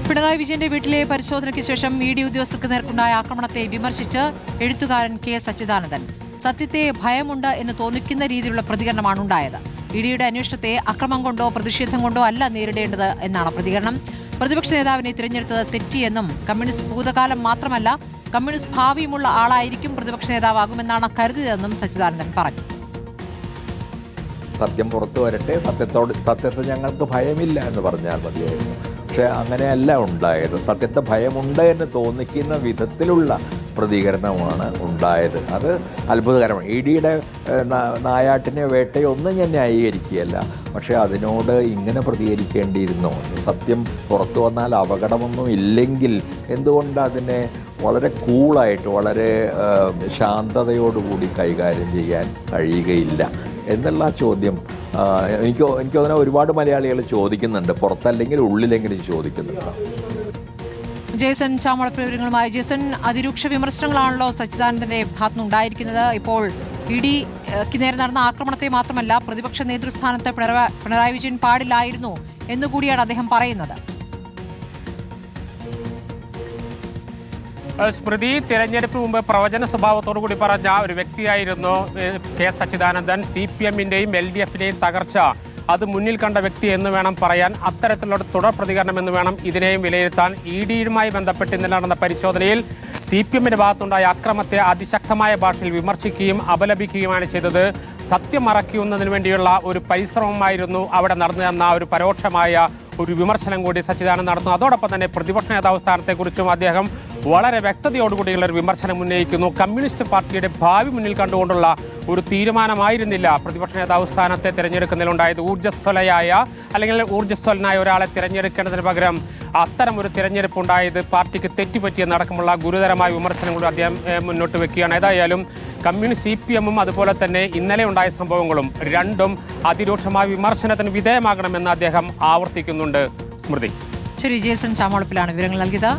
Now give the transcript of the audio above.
പിണറായി വിജയന്റെ വീട്ടിലെ പരിശോധനയ്ക്ക് ശേഷം ഇഡി ഉദ്യോഗസ്ഥർക്ക് നേർക്കുണ്ടായ ആക്രമണത്തെ വിമർശിച്ച് എഴുത്തുകാരൻ കെ സച്ചിദാനന്ദൻ. സത്യത്തെ ഭയമുണ്ട് എന്ന് തോന്നിക്കുന്ന രീതിയിലുള്ള പ്രതികരണമാണ് ഉണ്ടായത്. ഇഡിയുടെ അന്വേഷണത്തെ അക്രമം കൊണ്ടോ പ്രതിഷേധം കൊണ്ടോ അല്ല നേരിടേണ്ടത് എന്നാണ് പ്രതികരണം. പ്രതിപക്ഷ നേതാവിനെ തിരഞ്ഞെടുത്തത് തെറ്റിയെന്നും കമ്മ്യൂണിസ്റ്റ് ഭൂതകാലം മാത്രമല്ല കമ്മ്യൂണിസ്റ്റ് ഭാവിയുമുള്ള ആളായിരിക്കും പ്രതിപക്ഷ നേതാവാകുമെന്നാണ് കരുതിയതെന്നും സച്ചിദാനന്ദൻ പറഞ്ഞു. സത്യം പുറത്തു വരട്ടെ, സത്യത്തെ ഞങ്ങൾക്ക് ഭയമില്ല എന്ന് പറഞ്ഞാൽ മതിയായിരുന്നു. പക്ഷെ അങ്ങനെയല്ല ഉണ്ടായത്. സത്യത്തെ ഭയമുണ്ട് എന്ന് തോന്നിക്കുന്ന വിധത്തിലുള്ള പ്രതികരണമാണ് ഉണ്ടായത്. അത് അത്ഭുതകരമാണ്. ഇഡിയുടെ നായാട്ടിനെ വേട്ടയോ ഒന്നും ഞാൻ ന്യായീകരിക്കുകയല്ല. പക്ഷേ അതിനോട് ഇങ്ങനെ പ്രതികരിക്കേണ്ടിയിരുന്നോ? സത്യം പുറത്തു വന്നാൽ അപകടമൊന്നും ഇല്ലെങ്കിൽ എന്തുകൊണ്ട് അതിനെ വളരെ കൂളായിട്ട് വളരെ ശാന്തതയോടുകൂടി കൈകാര്യം ചെയ്യാൻ കഴിയുകയില്ല എന്നുള്ള ചോദ്യം എനിക്ക് തോന്നുന്ന ഒരുപാട് മലയാളികൾ ചോദിക്കുന്നുണ്ട്. പുറത്തല്ലെങ്കിൽ ഉള്ളിലെങ്കിലും ചോദിക്കുന്നുണ്ട്. ജേസൺ ചാമളപ്പുഴ വിവരങ്ങളുമായി. ജേസൺ, അതിരൂക്ഷ വിമർശനങ്ങളാണല്ലോ സച്ചിദാനന്ദന്റെ ഭാഗത്തുനിന്നുണ്ടായിരിക്കുന്നത്. ഇപ്പോൾ ഇഡിക്ക് നേരെ നടന്ന ആക്രമണത്തെ മാത്രമല്ല പ്രതിപക്ഷ നേതൃസ്ഥാനത്ത് പിണറായി വിജയൻ പാടില്ലായിരുന്നു എന്നുകൂടിയാണ് അദ്ദേഹം പറയുന്നത്. സ്മൃതി, തിരഞ്ഞെടുപ്പ് മുമ്പ് പ്രവചന സ്വഭാവത്തോടുകൂടി പറഞ്ഞ ഒരു വ്യക്തിയായിരുന്നു കെ സച്ചിദാനന്ദൻ. CPM-ന്റെയും LDF-ന്റെയും തകർച്ച അത് മുന്നിൽ കണ്ട വ്യക്തി എന്ന് വേണം പറയാൻ. അത്തരത്തിലുള്ള തുടർ പ്രതികരണം എന്ന് വേണം ഇതിനെയും വിലയിരുത്താൻ. ഇഡിയുമായി ബന്ധപ്പെട്ട് ഇന്നലെ നടന്ന പരിശോധനയിൽ CPM-ന്റെ ഭാഗത്തുണ്ടായ അക്രമത്തെ അതിശക്തമായ ഭാഷയിൽ വിമർശിക്കുകയും അപലപിക്കുകയുമാണ് ചെയ്തത്. സത്യം മറയ്ക്കുന്നതിന് വേണ്ടിയുള്ള ഒരു പരിശ്രമമായിരുന്നു അവിടെ നടന്നതെന്ന ഒരു പരോക്ഷമായ ഒരു വിമർശനം കൂടി സച്ചിദാനന്ദൻ നടത്തുന്നു. അതോടൊപ്പം തന്നെ പ്രതിപക്ഷ നേതാവ് സ്ഥാനത്തെക്കുറിച്ചും അദ്ദേഹം വളരെ വ്യക്തതയോടുകൂടിയുള്ള ഒരു വിമർശനം ഉന്നയിക്കുന്നു. കമ്മ്യൂണിസ്റ്റ് പാർട്ടിയുടെ ഭാവി മുന്നിൽ കണ്ടുകൊണ്ടുള്ള ഒരു തീരുമാനമായിരുന്നില്ല പ്രതിപക്ഷ നേതാവ് സ്ഥാനത്തെ തിരഞ്ഞെടുക്കുന്നതിലുണ്ടായത്. ഊർജ്ജസ്വലനായ ഒരാളെ തിരഞ്ഞെടുക്കേണ്ടതിന് പകരം അത്തരം ഒരു തിരഞ്ഞെടുപ്പ് ഉണ്ടായത് പാർട്ടിക്ക് തെറ്റുപറ്റിയെന്നടക്കമുള്ള ഗുരുതരമായ വിമർശനങ്ങളും അദ്ദേഹം മുന്നോട്ട് വെക്കുകയാണ്. ഏതായാലും കമ്മ്യൂണിസ്റ്റ് CPM-ഉം അതുപോലെ തന്നെ ഇന്നലെ ഉണ്ടായ സംഭവങ്ങളും രണ്ടും അതിരൂക്ഷമായ വിമർശനത്തിന് വിധേയമാകണമെന്ന് അദ്ദേഹം ആവർത്തിക്കുന്നുണ്ട്. സ്മൃതി. ശരി, ജേസൺ ചാമളപ്പിലാണ് വിവരങ്ങൾ നൽകിയത്.